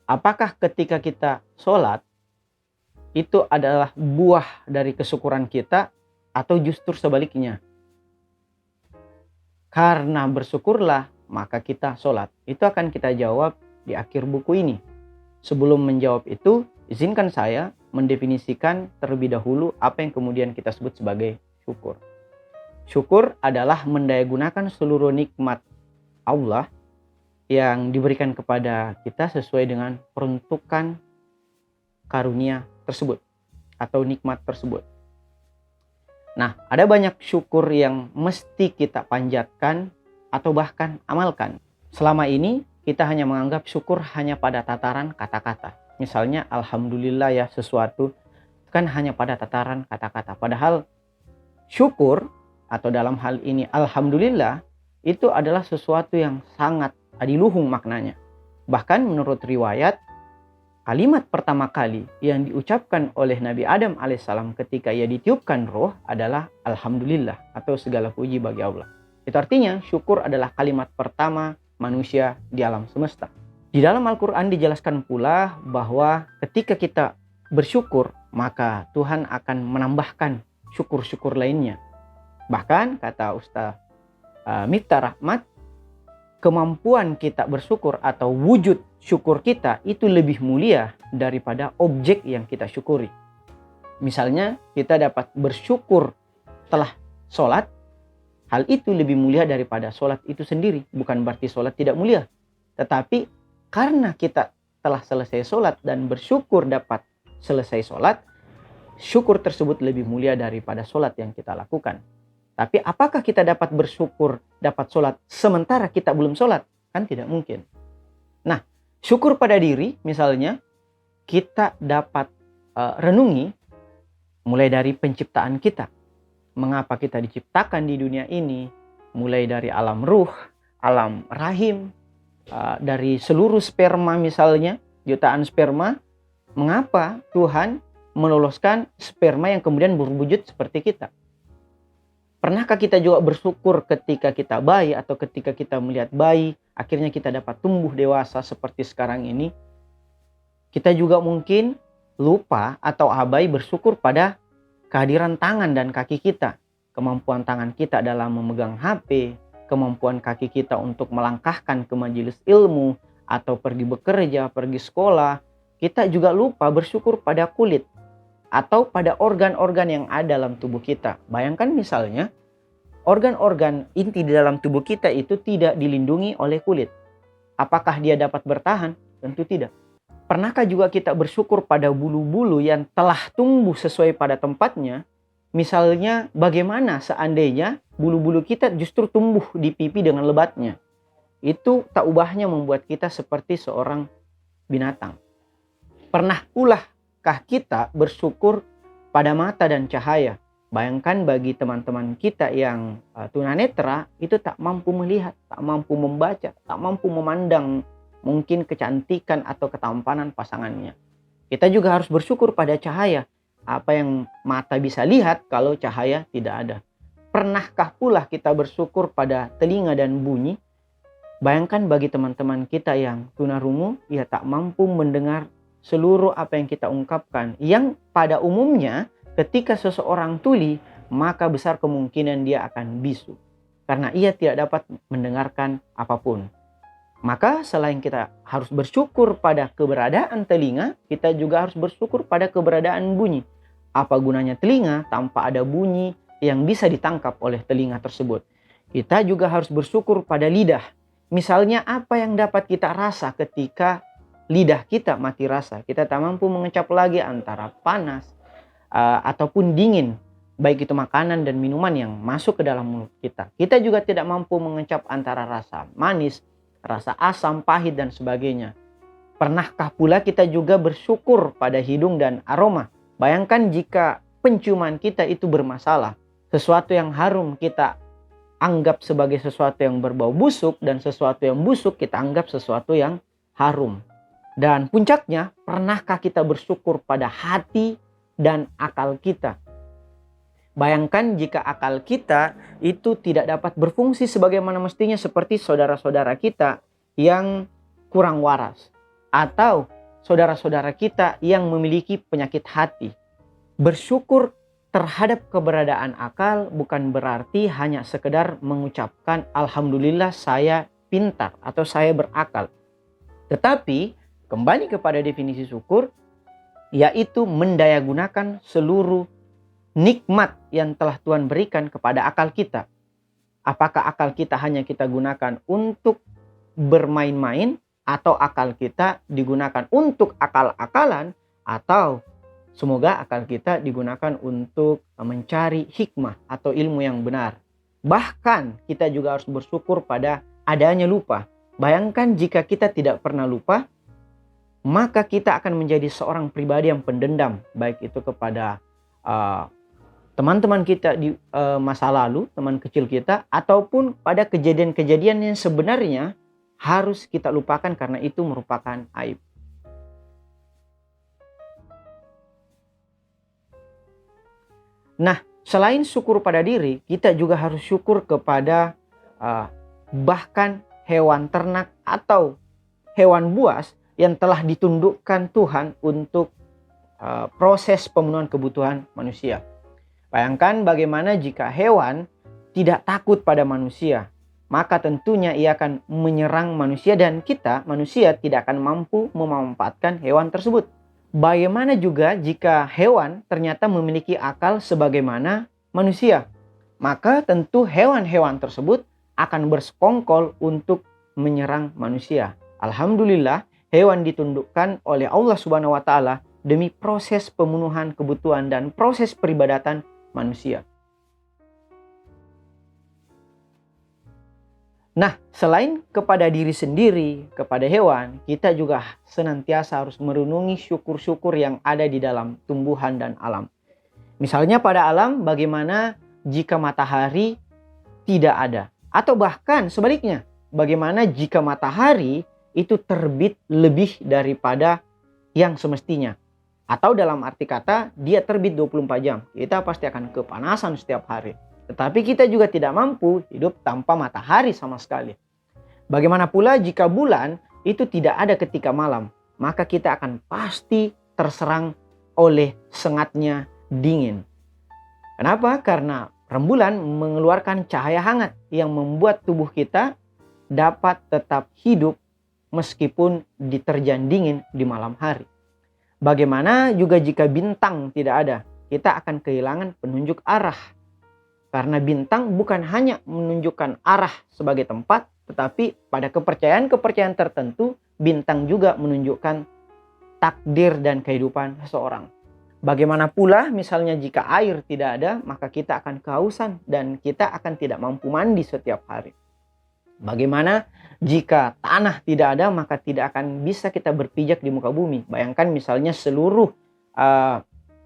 Apakah ketika kita sholat itu adalah buah dari kesyukuran kita atau justru sebaliknya? Karena bersyukurlah maka kita sholat. Itu akan kita jawab di akhir buku ini. Sebelum menjawab itu, izinkan saya mendefinisikan terlebih dahulu apa yang kemudian kita sebut sebagai syukur. Syukur adalah mendayagunakan seluruh nikmat Allah yang diberikan kepada kita sesuai dengan peruntukan karunia tersebut atau nikmat tersebut. Nah, ada banyak syukur yang mesti kita panjatkan atau bahkan amalkan. Selama ini kita hanya menganggap syukur hanya pada tataran kata-kata. Misalnya alhamdulillah ya, sesuatu kan hanya pada tataran kata-kata. Padahal syukur atau dalam hal ini alhamdulillah itu adalah sesuatu yang sangat adiluhung maknanya. Bahkan menurut riwayat, kalimat pertama kali yang diucapkan oleh Nabi Adam alaihissalam ketika ia ditiupkan roh adalah alhamdulillah atau segala puji bagi Allah. Itu artinya syukur adalah kalimat pertama manusia di alam semesta. Di dalam Al-Quran dijelaskan pula bahwa ketika kita bersyukur maka Tuhan akan menambahkan syukur-syukur lainnya. Bahkan kata Ustaz Miftah Rahmat, kemampuan kita bersyukur atau wujud syukur kita itu lebih mulia daripada objek yang kita syukuri. Misalnya kita dapat bersyukur telah sholat, hal itu lebih mulia daripada sholat itu sendiri. Bukan berarti sholat tidak mulia, tetapi karena kita telah selesai sholat dan bersyukur dapat selesai sholat, syukur tersebut lebih mulia daripada sholat yang kita lakukan. Tapi apakah kita dapat bersyukur dapat sholat sementara kita belum sholat? Kan tidak mungkin. Nah, syukur pada diri misalnya kita dapat renungi mulai dari penciptaan kita. Mengapa kita diciptakan di dunia ini? Mulai dari alam ruh, alam rahim, dari seluruh sperma misalnya, jutaan sperma. Mengapa Tuhan meloloskan sperma yang kemudian berwujud seperti kita? Pernahkah kita juga bersyukur ketika kita bayi atau ketika kita melihat bayi, akhirnya kita dapat tumbuh dewasa seperti sekarang ini? Kita juga mungkin lupa atau abai bersyukur pada kehadiran tangan dan kaki kita. Kemampuan tangan kita dalam memegang HP, kemampuan kaki kita untuk melangkahkan ke majelis ilmu, atau pergi bekerja, pergi sekolah. Kita juga lupa bersyukur pada kulit atau pada organ-organ yang ada dalam tubuh kita. Bayangkan misalnya, organ-organ inti di dalam tubuh kita itu tidak dilindungi oleh kulit. Apakah dia dapat bertahan? Tentu tidak. Pernahkah juga kita bersyukur pada bulu-bulu yang telah tumbuh sesuai pada tempatnya? Misalnya, bagaimana seandainya bulu-bulu kita justru tumbuh di pipi dengan lebatnya? Itu tak ubahnya membuat kita seperti seorang binatang. Pernah pula kah kita bersyukur pada mata dan cahaya? Bayangkan bagi teman-teman kita yang tunanetra itu tak mampu melihat, tak mampu membaca, tak mampu memandang mungkin kecantikan atau ketampanan pasangannya. Kita juga harus bersyukur pada cahaya. Apa yang mata bisa lihat kalau cahaya tidak ada? Pernahkah pula kita bersyukur pada telinga dan bunyi? Bayangkan bagi teman-teman kita yang tunarungu, ia tak mampu mendengar seluruh apa yang kita ungkapkan, yang pada umumnya ketika seseorang tuli maka besar kemungkinan dia akan bisu karena ia tidak dapat mendengarkan apapun. Maka selain kita harus bersyukur pada keberadaan telinga, kita juga harus bersyukur pada keberadaan bunyi. Apa gunanya telinga tanpa ada bunyi yang bisa ditangkap oleh telinga tersebut? Kita juga harus bersyukur pada lidah. Misalnya apa yang dapat kita rasa ketika lidah kita mati rasa, kita tak mampu mengecap lagi antara panas ataupun dingin, baik itu makanan dan minuman yang masuk ke dalam mulut kita. Kita juga tidak mampu mengecap antara rasa manis, rasa asam, pahit dan sebagainya. Pernahkah pula kita juga bersyukur pada hidung dan aroma? Bayangkan jika penciuman kita itu bermasalah, sesuatu yang harum kita anggap sebagai sesuatu yang berbau busuk, dan sesuatu yang busuk kita anggap sesuatu yang harum. Dan puncaknya, pernahkah kita bersyukur pada hati dan akal kita? Bayangkan jika akal kita itu tidak dapat berfungsi sebagaimana mestinya, seperti saudara-saudara kita yang kurang waras. Atau saudara-saudara kita yang memiliki penyakit hati. Bersyukur terhadap keberadaan akal bukan berarti hanya sekedar mengucapkan alhamdulillah saya pintar atau saya berakal. Tetapi kembali kepada definisi syukur, yaitu mendayagunakan seluruh nikmat yang telah Tuhan berikan kepada akal kita. Apakah akal kita hanya kita gunakan untuk bermain-main, atau akal kita digunakan untuk akal-akalan, atau semoga akal kita digunakan untuk mencari hikmah atau ilmu yang benar. Bahkan kita juga harus bersyukur pada adanya lupa. Bayangkan jika kita tidak pernah lupa, maka kita akan menjadi seorang pribadi yang pendendam, baik itu kepada teman-teman kita di masa lalu, teman kecil kita, ataupun pada kejadian-kejadian yang sebenarnya harus kita lupakan karena itu merupakan aib. Nah, selain syukur pada diri, kita juga harus syukur kepada bahkan hewan ternak atau hewan buas yang telah ditundukkan Tuhan untuk proses pemenuhan kebutuhan manusia. Bayangkan bagaimana jika hewan tidak takut pada manusia, maka tentunya ia akan menyerang manusia dan kita manusia tidak akan mampu memanfaatkan hewan tersebut. Bagaimana juga jika hewan ternyata memiliki akal sebagaimana manusia, maka tentu hewan-hewan tersebut akan bersekongkol untuk menyerang manusia. Alhamdulillah, hewan ditundukkan oleh Allah Subhanahu wa taala demi proses pemenuhan kebutuhan dan proses peribadatan manusia. Nah, selain kepada diri sendiri, kepada hewan, kita juga senantiasa harus merenungi syukur-syukur yang ada di dalam tumbuhan dan alam. Misalnya pada alam, bagaimana jika matahari tidak ada? Atau bahkan sebaliknya, bagaimana jika matahari itu terbit lebih daripada yang semestinya? Atau dalam arti kata, dia terbit 24 jam. Kita pasti akan kepanasan setiap hari. Tetapi kita juga tidak mampu hidup tanpa matahari sama sekali. Bagaimana pula jika bulan itu tidak ada ketika malam, maka kita akan pasti terserang oleh sengatnya dingin. Kenapa? Karena rembulan mengeluarkan cahaya hangat yang membuat tubuh kita dapat tetap hidup meskipun diterjang dingin di malam hari. Bagaimana juga jika bintang tidak ada, kita akan kehilangan penunjuk arah. Karena bintang bukan hanya menunjukkan arah sebagai tempat, tetapi pada kepercayaan-kepercayaan tertentu, bintang juga menunjukkan takdir dan kehidupan seseorang. Bagaimana pula misalnya jika air tidak ada, maka kita akan kehausan dan kita akan tidak mampu mandi setiap hari. Bagaimana jika tanah tidak ada, maka tidak akan bisa kita berpijak di muka bumi. Bayangkan misalnya seluruh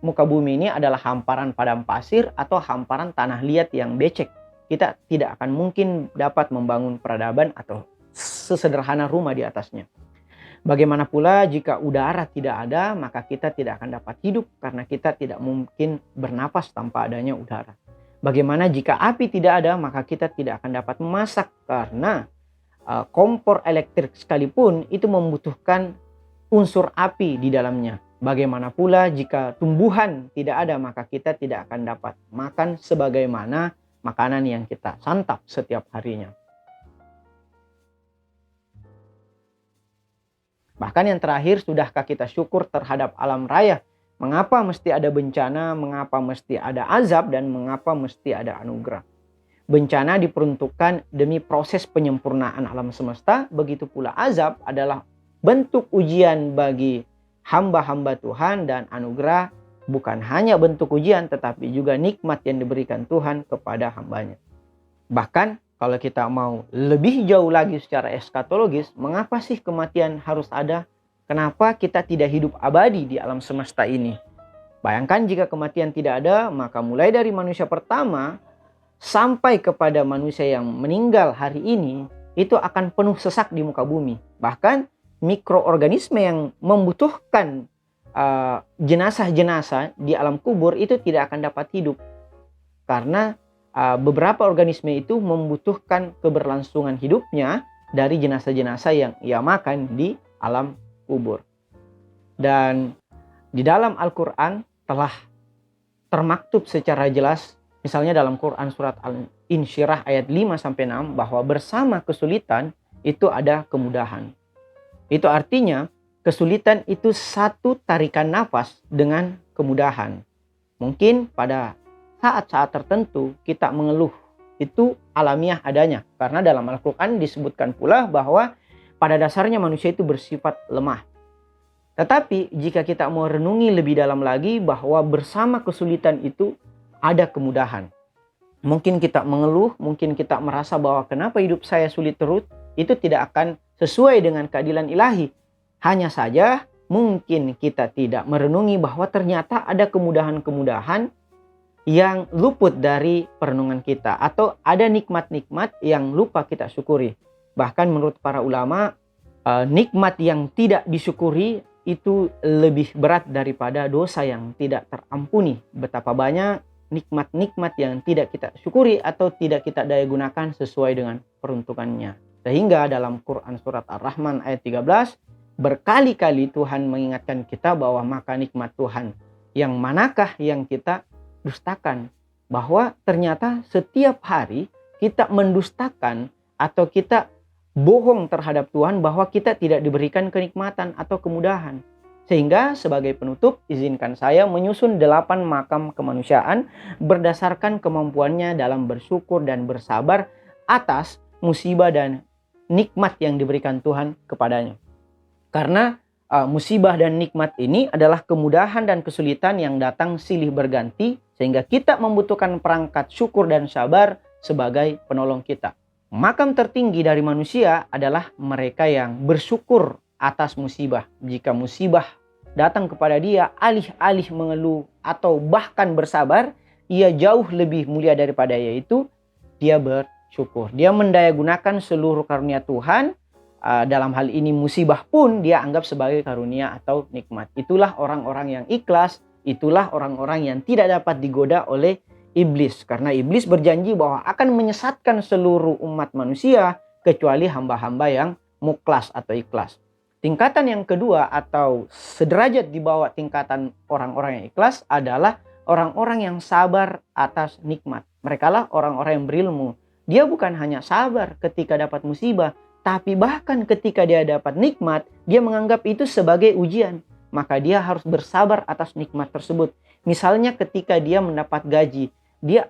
muka bumi ini adalah hamparan padang pasir atau hamparan tanah liat yang becek. Kita tidak akan mungkin dapat membangun peradaban atau sesederhana rumah di atasnya. Bagaimana pula jika udara tidak ada, maka kita tidak akan dapat hidup karena kita tidak mungkin bernapas tanpa adanya udara. Bagaimana jika api tidak ada, maka kita tidak akan dapat memasak karena kompor elektrik sekalipun itu membutuhkan unsur api di dalamnya. Bagaimana pula jika tumbuhan tidak ada, maka kita tidak akan dapat makan sebagaimana makanan yang kita santap setiap harinya. Bahkan yang terakhir, sudahkah kita syukur terhadap alam raya? Mengapa mesti ada bencana, mengapa mesti ada azab, dan mengapa mesti ada anugerah? Bencana diperuntukkan demi proses penyempurnaan alam semesta, begitu pula azab adalah bentuk ujian bagi hamba-hamba Tuhan, dan anugerah bukan hanya bentuk ujian tetapi juga nikmat yang diberikan Tuhan kepada hambanya. Bahkan kalau kita mau lebih jauh lagi secara eskatologis, mengapa sih kematian harus ada? Kenapa kita tidak hidup abadi di alam semesta ini? Bayangkan jika kematian tidak ada, maka mulai dari manusia pertama sampai kepada manusia yang meninggal hari ini, itu akan penuh sesak di muka bumi. Bahkan mikroorganisme yang membutuhkan jenazah-jenazah di alam kubur itu tidak akan dapat hidup. Karena beberapa organisme itu membutuhkan keberlangsungan hidupnya dari jenazah-jenazah yang ia makan di alam kubur. Dan di dalam Al-Quran telah termaktub secara jelas, misalnya dalam Quran surat Al-Insyirah ayat 5-6, bahwa bersama kesulitan itu ada kemudahan. Itu artinya kesulitan itu satu tarikan nafas dengan kemudahan. Mungkin pada saat-saat tertentu kita mengeluh, itu alamiah adanya. Karena dalam Al-Quran disebutkan pula bahwa pada dasarnya manusia itu bersifat lemah. Tetapi jika kita mau renungi lebih dalam lagi bahwa bersama kesulitan itu ada kemudahan. Mungkin kita mengeluh, mungkin kita merasa bahwa kenapa hidup saya sulit terus, itu tidak akan sesuai dengan keadilan ilahi. Hanya saja mungkin kita tidak merenungi bahwa ternyata ada kemudahan-kemudahan yang luput dari perenungan kita, atau ada nikmat-nikmat yang lupa kita syukuri. Bahkan menurut para ulama, nikmat yang tidak disyukuri itu lebih berat daripada dosa yang tidak terampuni. Betapa banyak nikmat-nikmat yang tidak kita syukuri atau tidak kita daya gunakan sesuai dengan peruntukannya. Sehingga dalam Quran surat Ar-Rahman ayat 13, berkali-kali Tuhan mengingatkan kita bahwa maka nikmat Tuhan yang manakah yang kita dustakan. Bahwa ternyata setiap hari kita mendustakan atau kita bohong terhadap Tuhan bahwa kita tidak diberikan kenikmatan atau kemudahan. Sehingga sebagai penutup, izinkan saya menyusun 8 makam kemanusiaan berdasarkan kemampuannya dalam bersyukur dan bersabar atas musibah dan nikmat yang diberikan Tuhan kepadanya. Karena musibah dan nikmat ini adalah kemudahan dan kesulitan yang datang silih berganti, sehingga kita membutuhkan perangkat syukur dan sabar sebagai penolong kita. Makam tertinggi dari manusia adalah mereka yang bersyukur atas musibah. Jika musibah datang kepada dia, alih-alih mengeluh atau bahkan bersabar, ia jauh lebih mulia daripada yaitu dia bersyukur. Dia mendayagunakan seluruh karunia Tuhan. Dalam hal ini musibah pun dia anggap sebagai karunia atau nikmat. Itulah orang-orang yang ikhlas, itulah orang-orang yang tidak dapat digoda oleh iblis, karena iblis berjanji bahwa akan menyesatkan seluruh umat manusia kecuali hamba-hamba yang mukhlas atau ikhlas. Tingkatan yang kedua atau sederajat di bawah tingkatan orang-orang yang ikhlas adalah orang-orang yang sabar atas nikmat. Mereka lah orang-orang yang berilmu. Dia bukan hanya sabar ketika dapat musibah, tapi bahkan ketika dia dapat nikmat, dia menganggap itu sebagai ujian. Maka dia harus bersabar atas nikmat tersebut. Misalnya ketika dia mendapat gaji,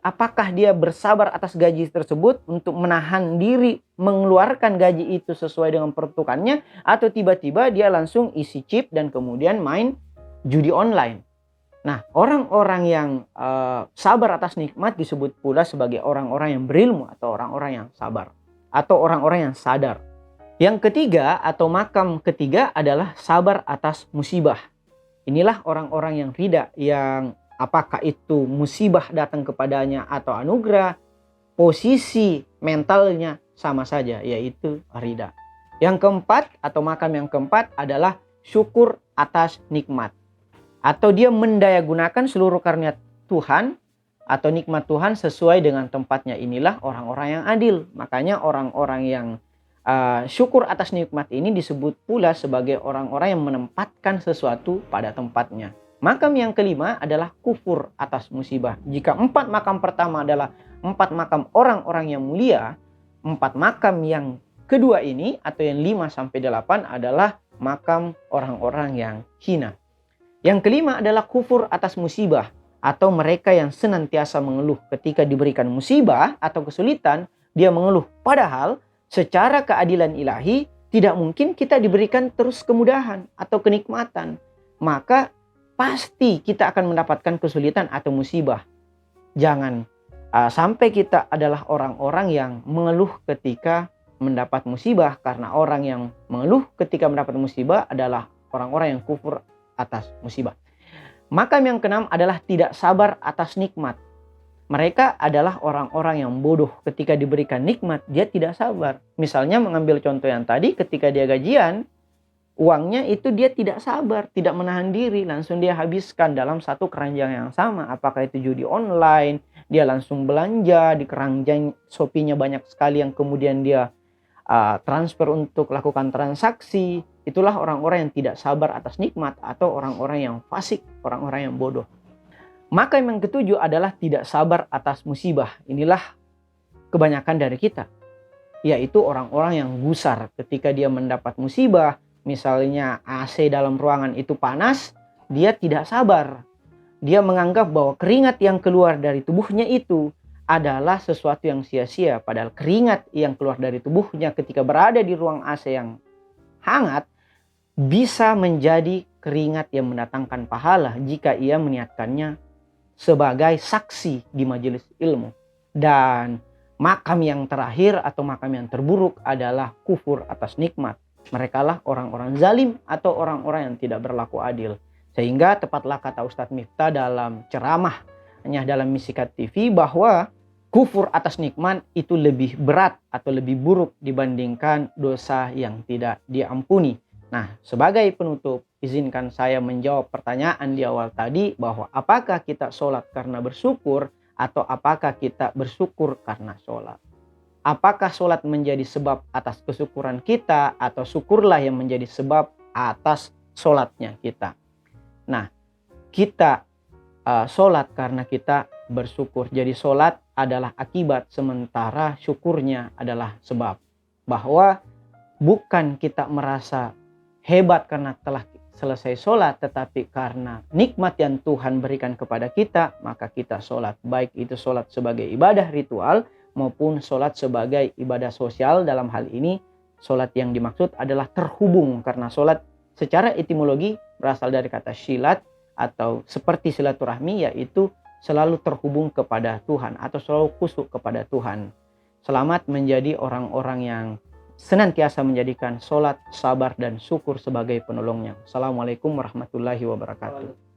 apakah dia bersabar atas gaji tersebut untuk menahan diri mengeluarkan gaji itu sesuai dengan peruntukannya, atau tiba-tiba dia langsung isi chip dan kemudian main judi online. Nah, orang-orang yang sabar atas nikmat disebut pula sebagai orang-orang yang berilmu atau orang-orang yang sabar atau orang-orang yang sadar. Yang ketiga atau makam ketiga adalah sabar atas musibah. Inilah orang-orang yang rida, yang apakah itu musibah datang kepadanya atau anugerah, posisi mentalnya sama saja, yaitu rida. Yang keempat atau makam yang keempat adalah syukur atas nikmat. Atau dia mendayagunakan seluruh karunia Tuhan atau nikmat Tuhan sesuai dengan tempatnya. Inilah orang-orang yang adil. Makanya orang-orang yang syukur atas nikmat ini disebut pula sebagai orang-orang yang menempatkan sesuatu pada tempatnya. Makam yang kelima adalah kufur atas musibah. Jika 4 makam pertama adalah 4 makam orang-orang yang mulia, 4 makam yang kedua ini atau yang 5-8 adalah makam orang-orang yang hina. Yang kelima adalah kufur atas musibah atau mereka yang senantiasa mengeluh. Ketika diberikan musibah atau kesulitan, dia mengeluh. Padahal secara keadilan ilahi tidak mungkin kita diberikan terus kemudahan atau kenikmatan. Maka pasti kita akan mendapatkan kesulitan atau musibah. Jangan sampai kita adalah orang-orang yang mengeluh ketika mendapat musibah, karena orang yang mengeluh ketika mendapat musibah adalah orang-orang yang kufur atas musibah. Makam yang keenam adalah tidak sabar atas nikmat. Mereka adalah orang-orang yang bodoh. Ketika diberikan nikmat, dia tidak sabar. Misalnya mengambil contoh yang tadi, ketika dia gajian, uangnya itu dia tidak sabar, tidak menahan diri, langsung dia habiskan dalam satu keranjang yang sama. Apakah itu judi online, dia langsung belanja di keranjang Shopee-nya banyak sekali yang kemudian dia transfer untuk lakukan transaksi. Itulah orang-orang yang tidak sabar atas nikmat atau orang-orang yang fasik, orang-orang yang bodoh. Maka yang ketujuh adalah tidak sabar atas musibah. Inilah kebanyakan dari kita, yaitu orang-orang yang gusar ketika dia mendapat musibah. Misalnya AC dalam ruangan itu panas, dia tidak sabar. Dia menganggap bahwa keringat yang keluar dari tubuhnya itu adalah sesuatu yang sia-sia. Padahal keringat yang keluar dari tubuhnya ketika berada di ruang AC yang hangat bisa menjadi keringat yang mendatangkan pahala jika ia meniatkannya sebagai saksi di majelis ilmu. Dan makam yang terakhir atau makam yang terburuk adalah kufur atas nikmat. Merekalah orang-orang zalim atau orang-orang yang tidak berlaku adil. Sehingga tepatlah kata Ustadz Miftah dalam ceramahnya dalam Misikat TV bahwa kufur atas nikmat itu lebih berat atau lebih buruk dibandingkan dosa yang tidak diampuni. Nah, sebagai penutup, izinkan saya menjawab pertanyaan di awal tadi bahwa apakah kita sholat karena bersyukur atau apakah kita bersyukur karena sholat. Apakah sholat menjadi sebab atas kesyukuran kita atau syukurlah yang menjadi sebab atas sholatnya kita. Nah, kita sholat karena kita bersyukur. Jadi sholat adalah akibat sementara syukurnya adalah sebab. Bahwa bukan kita merasa hebat karena telah selesai sholat, tetapi karena nikmat yang Tuhan berikan kepada kita, maka kita sholat. Baik itu sholat sebagai ibadah ritual maupun sholat sebagai ibadah sosial. Dalam hal ini, sholat yang dimaksud adalah terhubung, karena sholat secara etimologi berasal dari kata syilat atau seperti silaturahmi, yaitu selalu terhubung kepada Tuhan atau selalu khusyuk kepada Tuhan. Selamat menjadi orang-orang yang senantiasa menjadikan sholat, sabar, dan syukur sebagai penolongnya. Assalamualaikum warahmatullahi wabarakatuh.